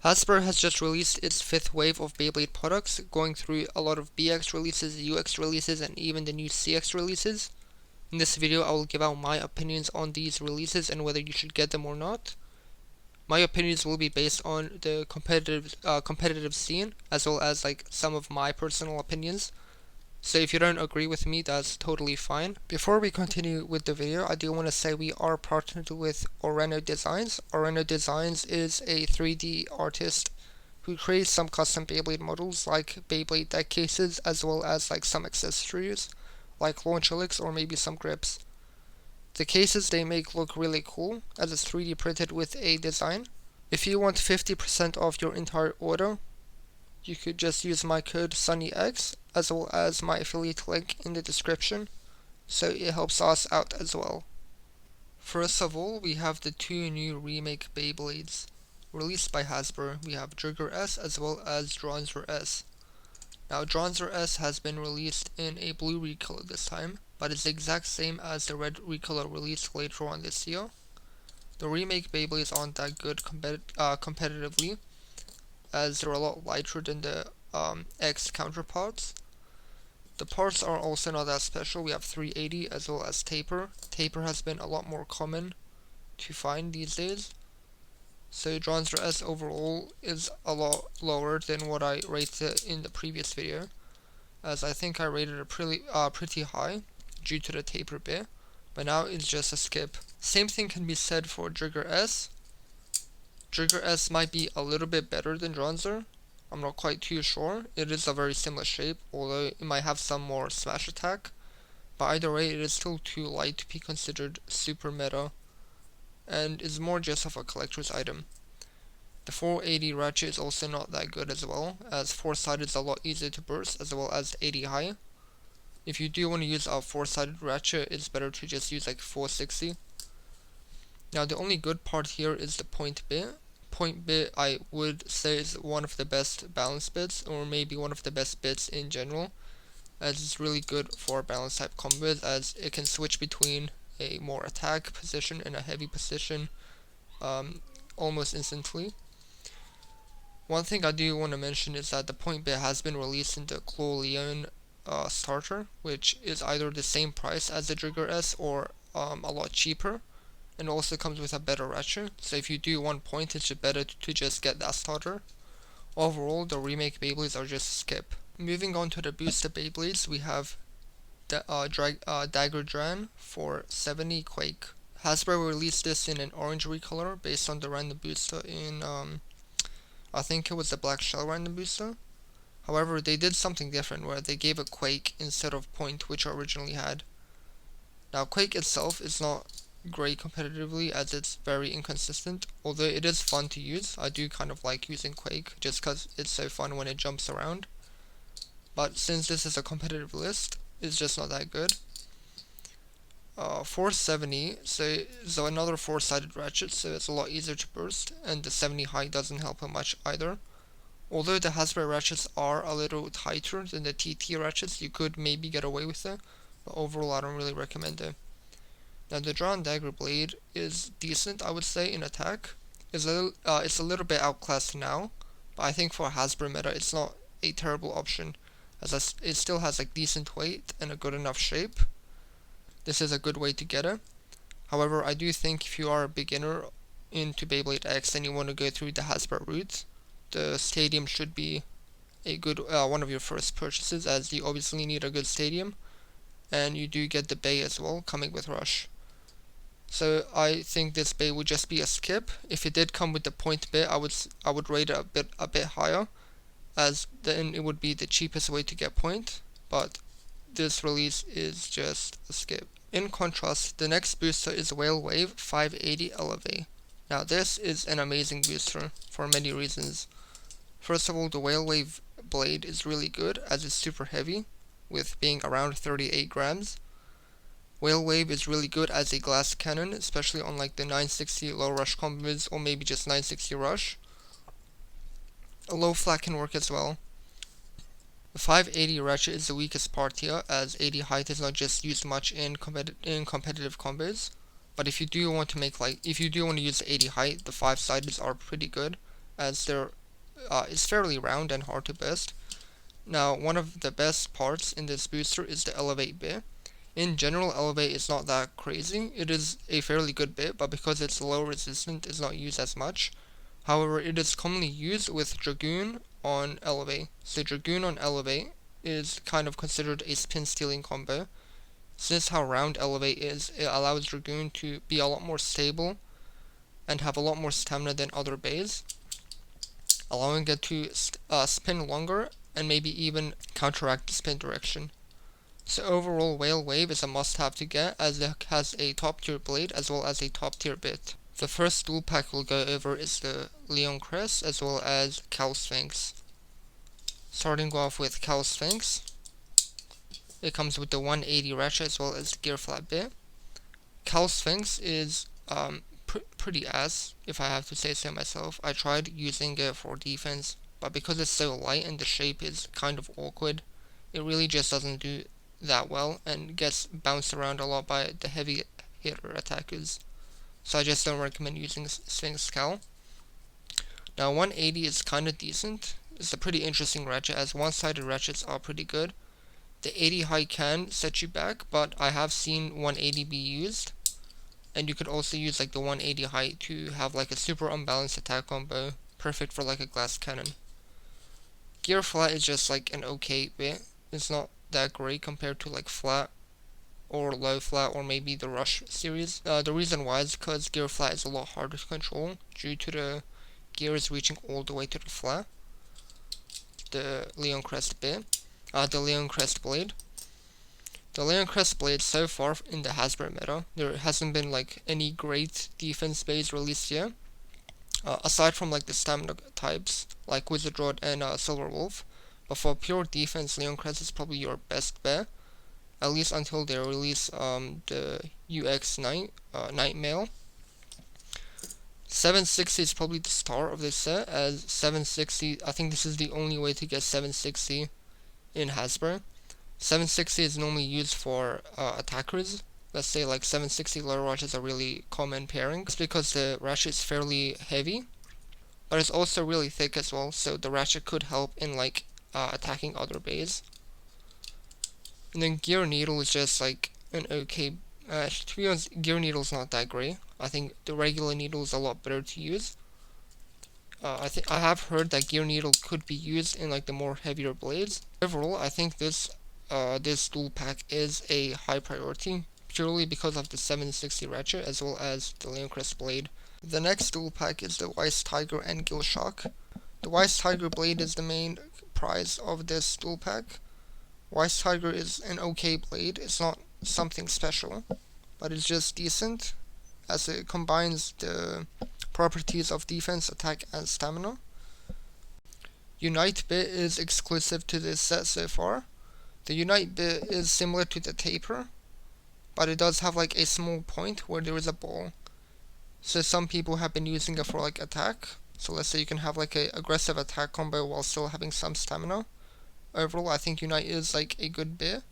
Hasbro has just released its 5th wave of Beyblade products, going through a lot of BX releases, UX releases, and even the new CX releases. In this video, I will give out my opinions on these releases and whether you should get them or not. My opinions will be based on the competitive scene, as well as some of my personal opinions. So if you don't agree with me, that's totally fine. Before we continue with the video, I do want to say we are partnered with Oreno Designs. Oreno Designs is a 3D artist who creates some custom Beyblade models like Beyblade deck cases, as well as some accessories like launch helics or maybe some grips. The cases they make look really cool as it's 3D printed with a design. If you want 50% off your entire order, you could just use my code SunnyX, as well as my affiliate link in the description, so it helps us out as well. First of all, we have the 2 new remake Beyblades released by Hasbro. We have Donzer S as well as Donzer S. Now Donzer S has been released in a blue recolor this time, but it's the exact same as the red recolor released later on this year. The remake Beyblades aren't that good competitively, as they're a lot lighter than the X counterparts. The parts are also not that special. We have 380 as well as taper. Taper has been a lot more common to find these days. So Donzer S overall is a lot lower than what I rated in the previous video, as I think I rated it pretty high due to the taper bit, but now it's just a skip. Same thing can be said for Donzer S. Donzer S might be a little bit better than Donzer. I'm not quite too sure. It is a very similar shape, although it might have some more smash attack. But either way, it is still too light to be considered super meta, and is more just of a collector's item. The 480 ratchet is also not that good as well, as 4-sided is a lot easier to burst, as well as 80 high. If you do want to use a 4-sided ratchet, it's better to just use 460. Now the only good part here is the point bit. Point bit I would say is one of the best balance bits, or maybe one of the best bits in general, as it's really good for balance type combos, as it can switch between a more attack position and a heavy position almost instantly. One thing I do want to mention is that the point bit has been released in the Claw Leon starter, which is either the same price as the Donzer S or a lot cheaper, and also comes with a better ratchet. So if you do want point, it's better to just get that starter. Overall, the remake Beyblades are just a skip. Moving on to the booster Beyblades, we have the Dagger Dran for 70 Quake. Hasbro released this in an orange recolor based on the random booster in I think it was the Black Shell random booster. However, they did something different where they gave a Quake instead of point, which I originally had. Now Quake itself is not great competitively, as it's very inconsistent, although it is fun to use. I do kind of like using Quake just because it's so fun when it jumps around, but since this is a competitive list, it's just not that good. 470, so another 4-sided ratchet, so it's a lot easier to burst, and the 70 high doesn't help it much either. Although the Hasbro ratchets are a little tighter than the TT ratchets, you could maybe get away with it, but overall I don't really recommend it. Now the Drawn Dagger Blade is decent, I would say, in attack. It's a little bit outclassed now, but I think for Hasbro meta it's not a terrible option, as it still has decent weight and a good enough shape. This is a good way to get it. However, I do think if you are a beginner into Beyblade X and you want to go through the Hasbro route, the stadium should be a good one of your first purchases, as you obviously need a good stadium, and you do get the Bay as well, coming with Rush. So I think this Bay would just be a skip. If it did come with the point bit, I would rate it a bit higher, as then it would be the cheapest way to get point, but this release is just a skip. In contrast, the next booster is Whale Wave 580 Elevate. Now this is an amazing booster for many reasons. First of all, the Whale Wave blade is really good, as it's super heavy, with being around 38 grams. Whale Wave is really good as a glass cannon, especially on the 960 low rush combos, or maybe just 960 rush. A low flat can work as well. The 580 ratchet is the weakest part here, as 80 height is not just used much in competitive combos. But if you do want to use the 80 height, the 5-sideds are pretty good, as it's fairly round and hard to burst. Now, one of the best parts in this booster is the Elevate bit. In general, Elevate is not that crazy. It is a fairly good bit, but because it's low resistant, it's not used as much. However, it is commonly used with Dragoon on Elevate. So Dragoon on Elevate is kind of considered a spin stealing combo. Since how round Elevate is, it allows Dragoon to be a lot more stable and have a lot more stamina than other bays, allowing it to spin longer and maybe even counteract the spin direction. So overall, Whale Wave is a must-have to get, as it has a top-tier blade as well as a top-tier bit. The first dual pack we'll go over is the Leon Crest as well as Cow Sphinx. Starting off with Cow Sphinx, it comes with the 180 ratchet as well as the gear flat bit. Cow Sphinx is pretty ass, if I have to say so myself. I tried using it for defense, but because it's so light and the shape is kind of awkward, it really just doesn't do that well and gets bounced around a lot by the heavy hitter attackers. So I just don't recommend using Sphinx Cow. Now 180 is kind of decent. It's a pretty interesting ratchet, as one-sided ratchets are pretty good. The 80 high can set you back, but I have seen 180 be used. And you could also use like the 180 high to have like a super unbalanced attack combo, perfect for like a glass cannon. Gear flat is just like an okay bit. It's not that great compared to like flat or low flat or maybe the rush series. The reason why is because gear flat is a lot harder to control due to the gears reaching all the way to the flat. The Leon Crest bit, the Leon Crest blade. The Leon Crest blade, so far in the Hasbro meta, there hasn't been like any great defense bays released yet. Aside from like the stamina types like Wizard Rod and Silver Wolf. But for pure defense, Leon Crest is probably your best bet, at least until they release the UX Night Mail. 760 is probably the star of this set, as 760, I think this is the only way to get 760 in Hasbro. 760 is normally used for attackers. Let's say like 760 low rush is a really common pairing. It's because the ratchet is fairly heavy, but it's also really thick as well, so the ratchet could help in like attacking other bays. And then Gear Needle is just like an okay, to be honest, Gear Needle is not that great. I think the regular needle is a lot better to use. I have heard that Gear Needle could be used in like the more heavier blades. Overall, I think this dual pack is a high priority, purely because of the 760 ratchet as well as the Leon Crest blade. The next dual pack is the Weiss Tiger and Gill Shock. The Weiss Tiger blade is the main prize of this dual pack. Weiss Tiger is an okay blade. It's not something special, but it's just decent, as it combines the properties of defense, attack, and stamina. Unite bit is exclusive to this set so far. The Unite bit is similar to the Taper, but it does have like a small point where there is a ball. So some people have been using it for like attack. So let's say you can have like a aggressive attack combo while still having some stamina. Overall, I think Unite is like a good bit,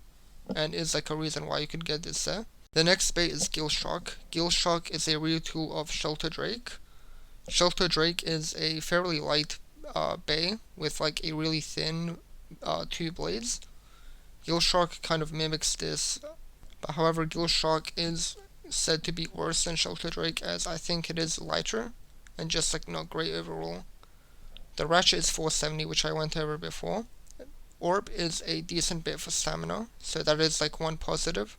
and is like a reason why you could get this set. The next bait is Gill Shock. Gill Shock is a retool of Shelter Drake. Shelter Drake is a fairly light bay with like a really thin two blades. Gill Shock kind of mimics this, but however Gill Shock is said to be worse than Shelter Drake, as I think it is lighter and just like not great overall. The ratchet is 470, which I went over before. Orb is a decent bit for stamina, so that is like one positive.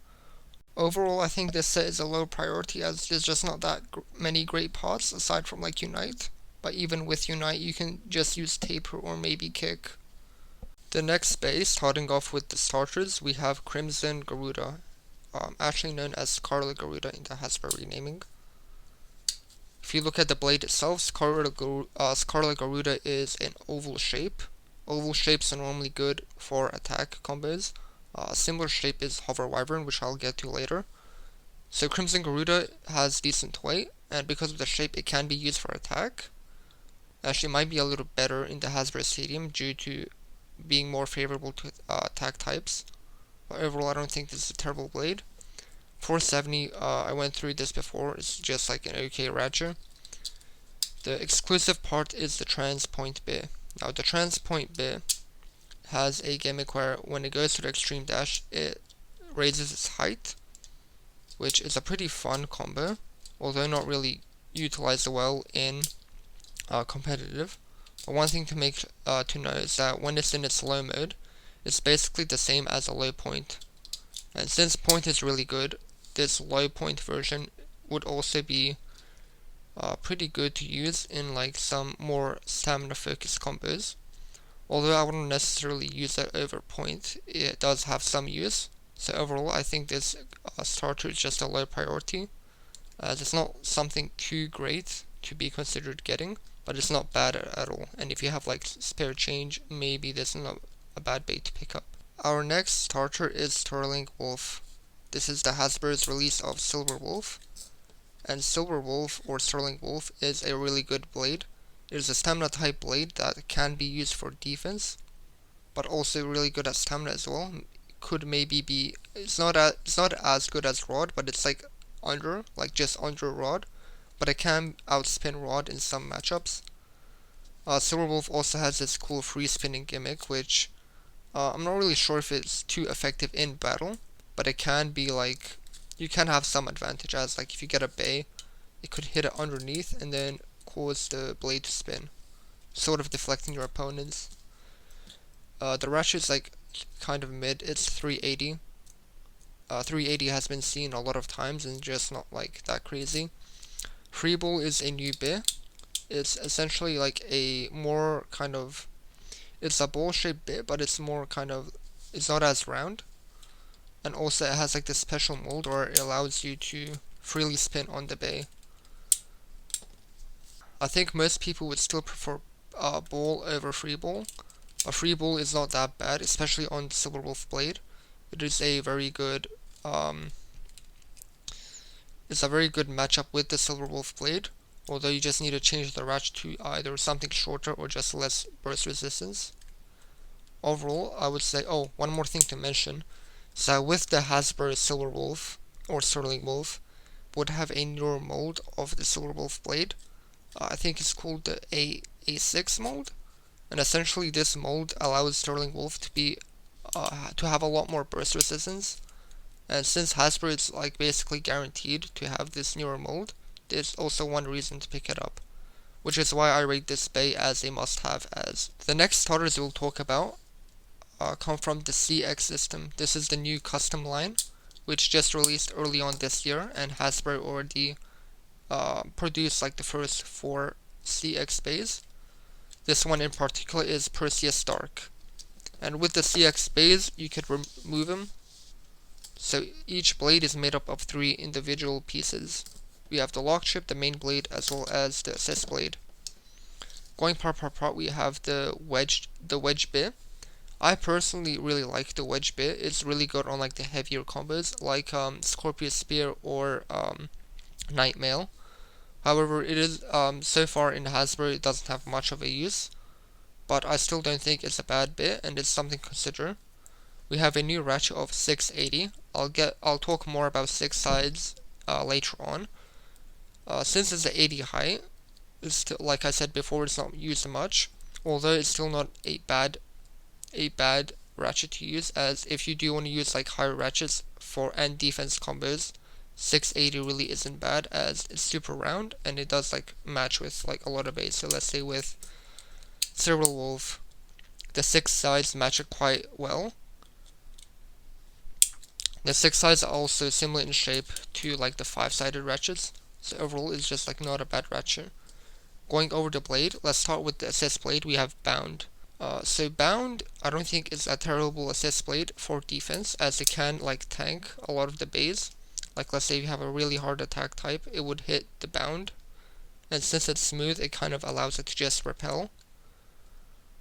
Overall, I think this set is a low priority, as there's just not that many great parts aside from like Unite. But even with Unite, you can just use Taper or maybe Kick. The next base, starting off with the starters, we have Crimson Garuda, actually known as Scarlet Garuda in the Hasbro renaming. If you look at the blade itself, Scarlet Garuda is an oval shape. Oval shapes are normally good for attack combos. Similar shape is Hover Wyvern, which I'll get to later. So Crimson Garuda has decent weight, and because of the shape it can be used for attack. Actually, it might be a little better in the Hasbro Stadium due to being more favorable to attack types. But overall, I don't think this is a terrible blade. 470, I went through this before, it's just like an okay ratchet. The exclusive part is the trans point bear. Now the trans point bear has a gimmick where when it goes to the extreme dash, it raises its height, which is a pretty fun combo, although not really utilized well in competitive. But one thing to know is that when it's in its low mode, it's basically the same as a low point. And since point is really good, this low point version would also be pretty good to use in like some more stamina focused combos. Although I wouldn't necessarily use it over point, it does have some use. So overall, I think this starter is just a low priority, as it's not something too great to be considered getting, but it's not bad at all. And if you have like spare change, maybe this is not a bad bait to pick up. Our next starter is Sterling Wolf. This is the Hasbro's release of Silver Wolf. And Silver Wolf or Sterling Wolf is a really good blade. It is a stamina type blade that can be used for defense, but also really good at stamina as well. Could maybe be, it's not as good as Rod, but it's like just under Rod, but it can outspin Rod in some matchups. Silver Wolf also has this cool free spinning gimmick, which I'm not really sure if it's too effective in battle, but it can be like, you can have some advantage, as like if you get a bay, it could hit it underneath and then cause the blade to spin, sort of deflecting your opponents. The ratchet is like kind of mid, it's 380. 380 has been seen a lot of times and just not like that crazy. Freeball is a new bit. It's essentially like a more kind of, it's a ball shaped bit, but it's more kind of, it's not as round. And also it has like this special mold where it allows you to freely spin on the bay. I think most people would still prefer ball over free ball. A free ball is not that bad, especially on the Silver Wolf blade. It is a very good matchup with the Silver Wolf blade, although you just need to change the ratchet to either something shorter or just less burst resistance. Overall, I would say, one more thing to mention, is that with the Hasbro Silver Wolf, or Sterling Wolf, would have a newer mold of the Silver Wolf blade. I think it's called the A6 mold, and essentially this mold allows Sterling Wolf to be to have a lot more burst resistance. And since Hasbro is like basically guaranteed to have this newer mold, there's also one reason to pick it up, which is why I rate this bay as a must-have. As the next starters we'll talk about come from the CX system. This is the new custom line, which just released early on this year, and Hasbro already produced like the first 4 CX bays. This one in particular is Perseus Dark, and with the CX bays you could remove them. So each blade is made up of 3 individual pieces. We have the lock chip, the main blade, as well as the assist blade. Going part, we have the wedge bit. I personally really like the wedge bit. It's really good on like the heavier combos, like Scorpius Spear or Night Mail. However, it is so far in Hasbro it doesn't have much of a use, but I still don't think it's a bad bit, and it's something to consider. We have a new ratchet of 680. I'll talk more about 6 sides later on. Since it's an 80 height, it's still, like I said before, it's not used much. Although it's still not a bad ratchet to use, as if you do want to use like higher ratchets for and defense combos, 680 really isn't bad, as it's super round and it does like match with like a lot of baits. So let's say with Silver Wolf, the 6 sides match it quite well. The 6 sides are also similar in shape to like the 5-sided ratchets, so overall it's just like not a bad ratchet. Going over the blade, let's start with the assist blade. We have Bound. So Bound, I don't think is a terrible assist blade for defense, as it can like tank a lot of the bays. Like let's say you have a really hard attack type, it would hit the Bound, and since it's smooth, it kind of allows it to just repel.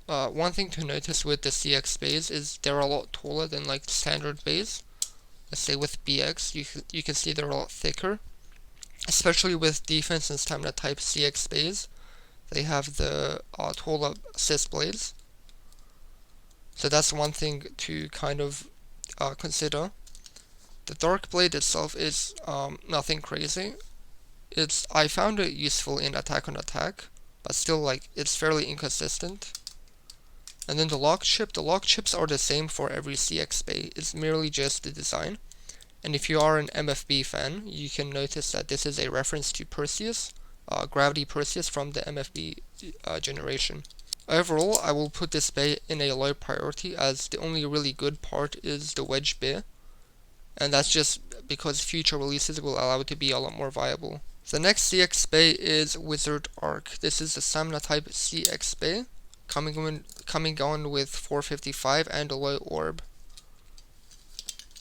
One thing to notice with the CX bays is they're a lot taller than like standard bays. Let's say with BX, you can see they're a lot thicker, especially with defense and stamina type CX bays. They have the taller assist blades, so that's one thing to kind of consider. The Dark Blade itself is nothing crazy. I found it useful in Attack on Attack, but still like it's fairly inconsistent. And then the lock chips are the same for every CX bay. It's merely just the design. And if you are an MFB fan, you can notice that this is a reference to Perseus, Gravity Perseus from the MFB generation. Overall, I will put this bay in a low priority as the only really good part is the wedge bay, and that's just because future releases will allow it to be a lot more viable. The next CX bay is Wizard Arc. This is the Stamina type CX bay, coming on with 455 and a low orb.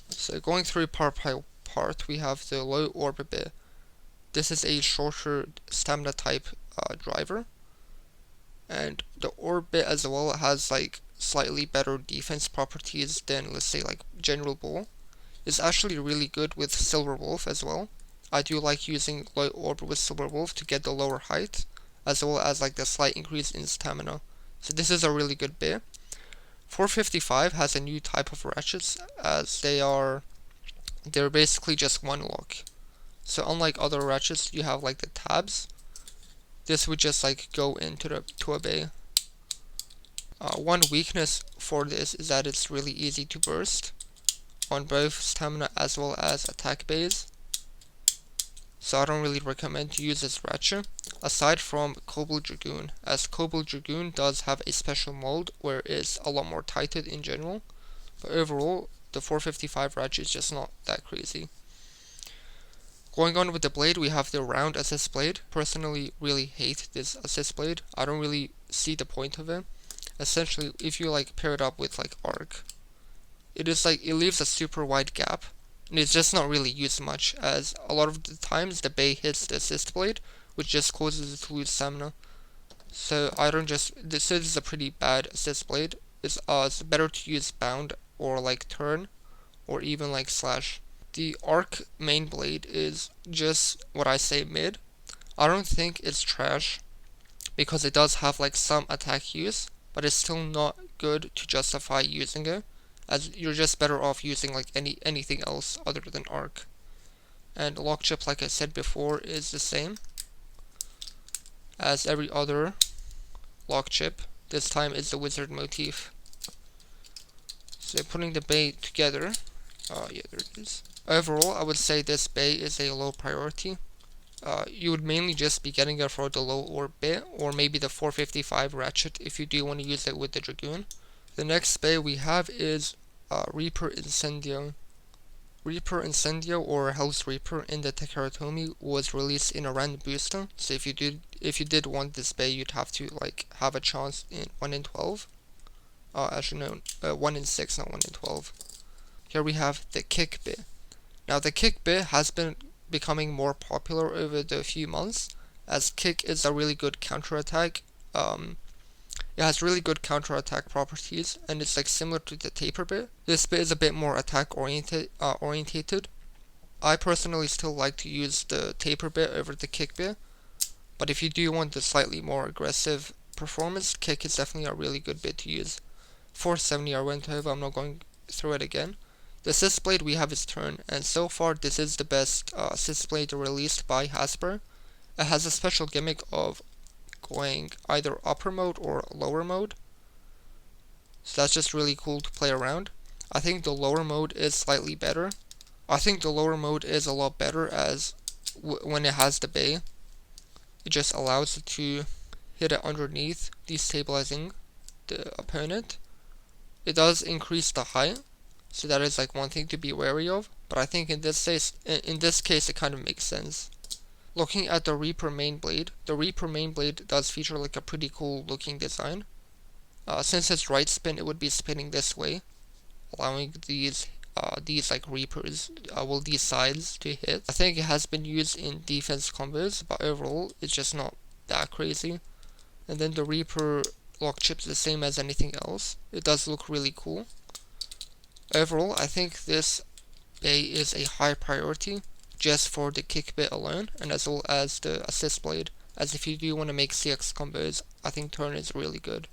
So going through part by part, we have the low orb bay. This is a shorter stamina type driver, and the orb bit as well has like slightly better defense properties than, let's say, like General Ball. It's actually really good with Silver Wolf as well. I do like using low orb with Silver Wolf to get the lower height, as well as like the slight increase in stamina. So this is a really good bit. 455 has a new type of ratchets, as they're basically just one lock. So unlike other ratchets, you have like the tabs. This would just like go into a bay. One weakness for this is that it's really easy to burst on both stamina as well as attack bays. So I don't really recommend to use this ratchet, aside from Cobalt Dragoon, as Cobalt Dragoon does have a special mold where it's a lot more tighted in general, but overall the 455 ratchet is just not that crazy. Going on with the blade, we have the round assist blade. Personally, really hate this assist blade. I don't really see the point of it. Essentially, if you like pair it up with like arc, it leaves a super wide gap, and it's just not really used much, as a lot of the times the bay hits the assist blade, which just causes it to lose stamina. So this is a pretty bad assist blade. It's better to use bound or like turn, or even like slash. The arc main blade is just what I say mid. I don't think it's trash, because it does have like some attack use, but it's still not good to justify using it, as you're just better off using like anything else other than arc. And lock chip, like I said before, is the same as every other lock chip. This time it's the wizard motif. So putting the bay together, yeah, there it is. Overall, I would say this bay is a low priority. You would mainly just be getting it for the low orb bay, or maybe the 455 ratchet if you do want to use it with the Dragoon. The next bay we have is Reaper Incendio. Reaper Incendio, or Hell's Reaper in the Tekaratomi, was released in a random booster. So if you did want this bay, you'd have to like have a chance in 1 in 12. Actually no, 1 in 6, not 1 in 12. Here we have the Kick bay. Now the Kick bay has been becoming more popular over the few months, as Kick is a really good counterattack. It has really good counterattack properties, and it's like similar to the Taper bit. This bit is a bit more attack orientated. I personally still like to use the Taper bit over the Kick bit, but if you do want the slightly more aggressive performance, Kick is definitely a really good bit to use. 470 I went over, I'm not going through it again. The assist blade we have is turn, and so far this is the best assist blade released by Hasbro. It has a special gimmick of going either upper mode or lower mode, so that's just really cool to play around. I think the lower mode is slightly better. I think the lower mode is a lot better, as when it has the bay, it just allows it to hit it underneath, destabilizing the opponent. It does increase the height, so that is like one thing to be wary of, but I think in this case it kind of makes sense. Looking at the Reaper main blade, the Reaper main blade does feature like a pretty cool looking design. Since it's right spin, it would be spinning this way, allowing these like Reapers, these sides to hit. I think it has been used in defense combos, but overall it's just not that crazy. And then the Reaper lock chip's the same as anything else. It does look really cool. Overall, I think this bay is a high priority just for the kick bit alone, and as well as the assist blade, as if you do want to make CX combos, I think turn is really good.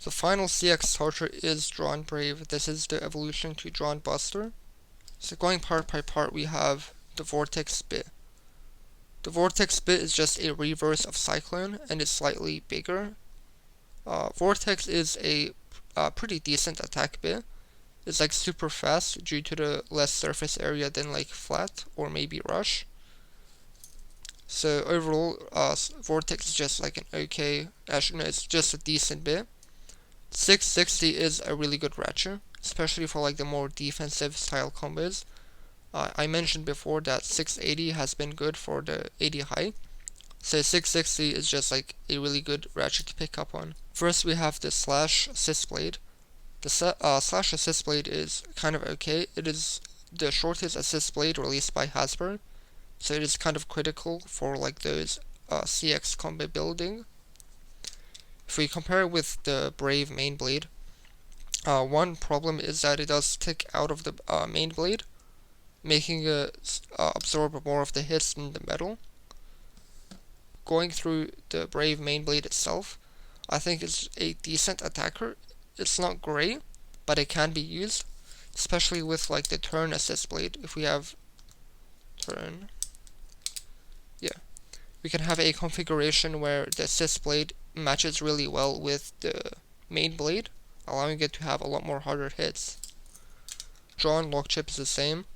The final CX starter is Drawn Brave. This is the evolution to Drawn Buster. So going part by part, we have the Vortex bit. The Vortex bit is just a reverse of Cyclone and is slightly bigger. Vortex is a pretty decent attack bit. It's like super fast due to the less surface area than like Flat or maybe Rush. So overall, Vortex is just like an okay, actually no, it's just a decent bit. 660 is a really good ratchet, especially for like the more defensive style combos. I mentioned before that 680 has been good for the 80 high, so 660 is just like a really good ratchet to pick up on. First we have the Slash Assist Blade. The Slash Assist Blade is kind of okay. It is the shortest assist blade released by Hasbro, so it is kind of critical for like those CX combo building. If we compare it with the Brave main blade, one problem is that it does stick out of the main blade, making it absorb more of the hits than the metal. Going through the Brave main blade itself, I think it's a decent attacker. It's not great, but it can be used, especially with like the turn assist blade. If we have turn, yeah, we can have a configuration where the assist blade matches really well with the main blade, allowing it to have a lot more harder hits. Drawn lock chip is the same.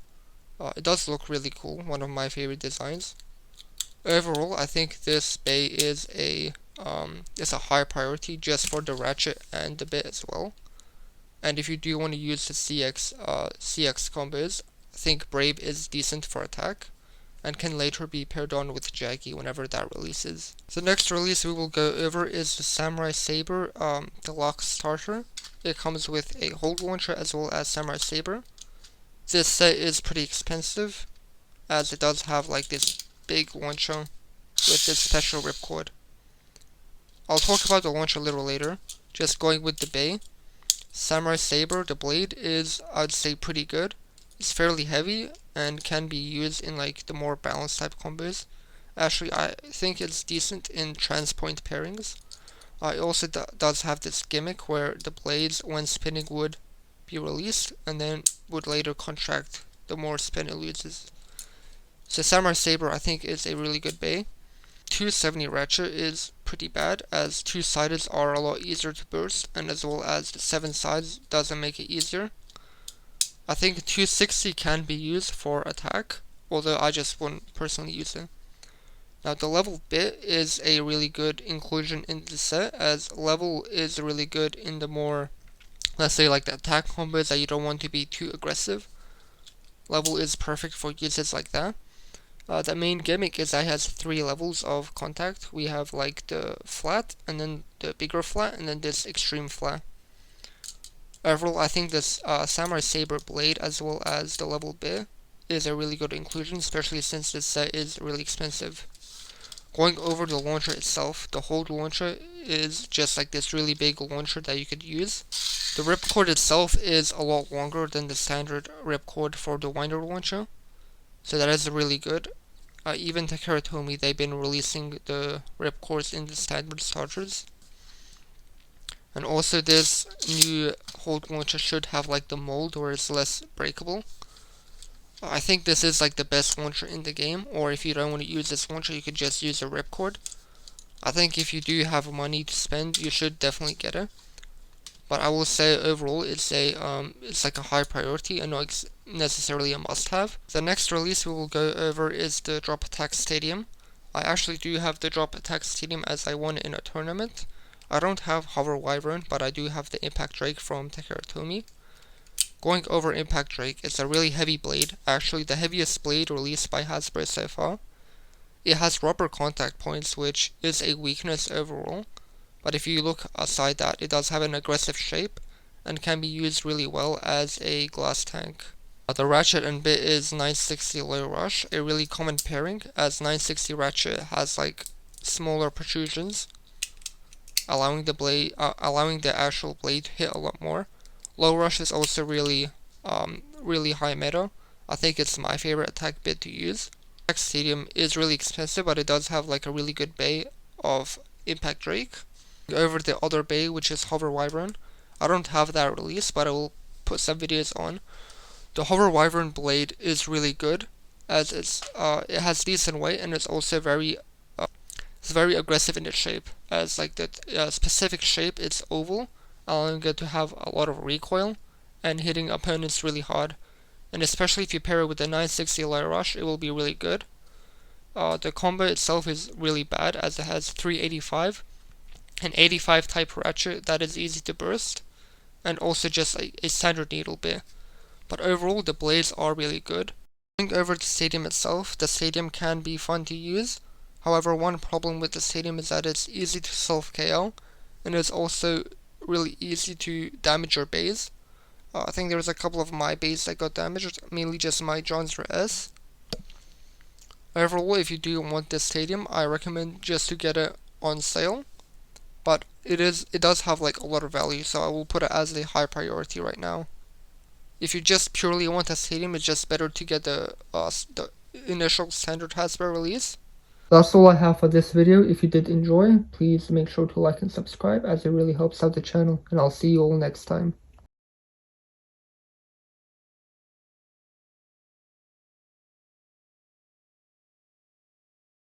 It does look really cool, one of my favorite designs. Overall, I think this bay is a high priority just for the ratchet and the bit as well. And if you do want to use the CX combos, I think Brave is decent for attack, and can later be paired on with Jaggy whenever that releases. The next release we will go over is the Samurai Saber Deluxe Starter. It comes with a hold launcher as well as Samurai Saber. This set is pretty expensive, as it does have like this big launcher with this special ripcord. I'll talk about the launcher a little later. Just going with the bay. Samurai Saber, the blade is, I'd say, pretty good. It's fairly heavy and can be used in like the more balanced type combos. Actually, I think it's decent in transpoint pairings. It also does have this gimmick where the blades, when spinning, would be released and then would later contract the more spin it loses. So Samurai Saber, I think, is a really good bay. 270 ratchet is pretty bad, as 2 sideds are a lot easier to burst, and as well as the 7 sides doesn't make it easier. I think 260 can be used for attack, although I just wouldn't personally use it. Now the level bit is a really good inclusion in the set, as level is really good in the more, let's say like the attack combos that you don't want to be too aggressive. Level is perfect for uses like that. The main gimmick is that it has 3 levels of contact. We have like the flat, and then the bigger flat, and then this extreme flat. Overall, I think this Samurai Saber blade as well as the level bit is a really good inclusion, especially since this set is really expensive. Going over the launcher itself, the hold launcher is just like this really big launcher that you could use. The ripcord itself is a lot longer than the standard ripcord for the winder launcher, so that is really good. Even Takara Tomy, they've been releasing the ripcords in the standard starters. And also this new hold launcher should have like the mold where it's less breakable. I think this is like the best launcher in the game, or if you don't want to use this launcher, you could just use a ripcord. I think if you do have money to spend, you should definitely get it. But I will say overall, it's like a high priority and not necessarily a must-have. The next release we will go over is the Drop Attack Stadium. I actually do have the Drop Attack Stadium as I won it in a tournament. I don't have Hover Wyvern, but I do have the Impact Drake from Takara Tomy. Going over Impact Drake, it's a really heavy blade, actually the heaviest blade released by Hasbro so far. It has rubber contact points, which is a weakness overall, but if you look aside that, it does have an aggressive shape and can be used really well as a glass tank. The ratchet and bit is 960 low rush, a really common pairing, as 960 ratchet has like smaller protrusions, allowing the actual blade to hit a lot more. Low rush is also really high meta. I think it's my favorite attack bit to use. Attack Stadium is really expensive, but it does have like a really good bay of Impact Drake. Over the other bay, which is Hover Wyvern. I don't have that release, but I will put some videos on. The Hover Wyvern blade is really good, as it has decent weight, and it's very aggressive in its shape, as like the specific shape it's oval, allowing it to have a lot of recoil and hitting opponents really hard. And especially if you pair it with the 960 light rush, it will be really good. The combo itself is really bad, as it has 385, an 85 type ratchet that is easy to burst, and also just a standard needle bit. But overall, the blades are really good. Going over the stadium itself, the stadium can be fun to use. However, one problem with the stadium is that it's easy to self-KO, and it's also really easy to damage your bays. I think there was a couple of my bays that got damaged, mainly just my Donzer S. Overall, if you do want this stadium, I recommend just to get it on sale. But it does have like a lot of value, so I will put it as a high priority right now. If you just purely want a stadium, it's just better to get the initial standard Saber release. That's all I have for this video. If you did enjoy, please make sure to like and subscribe, as it really helps out the channel, and I'll see you all next time.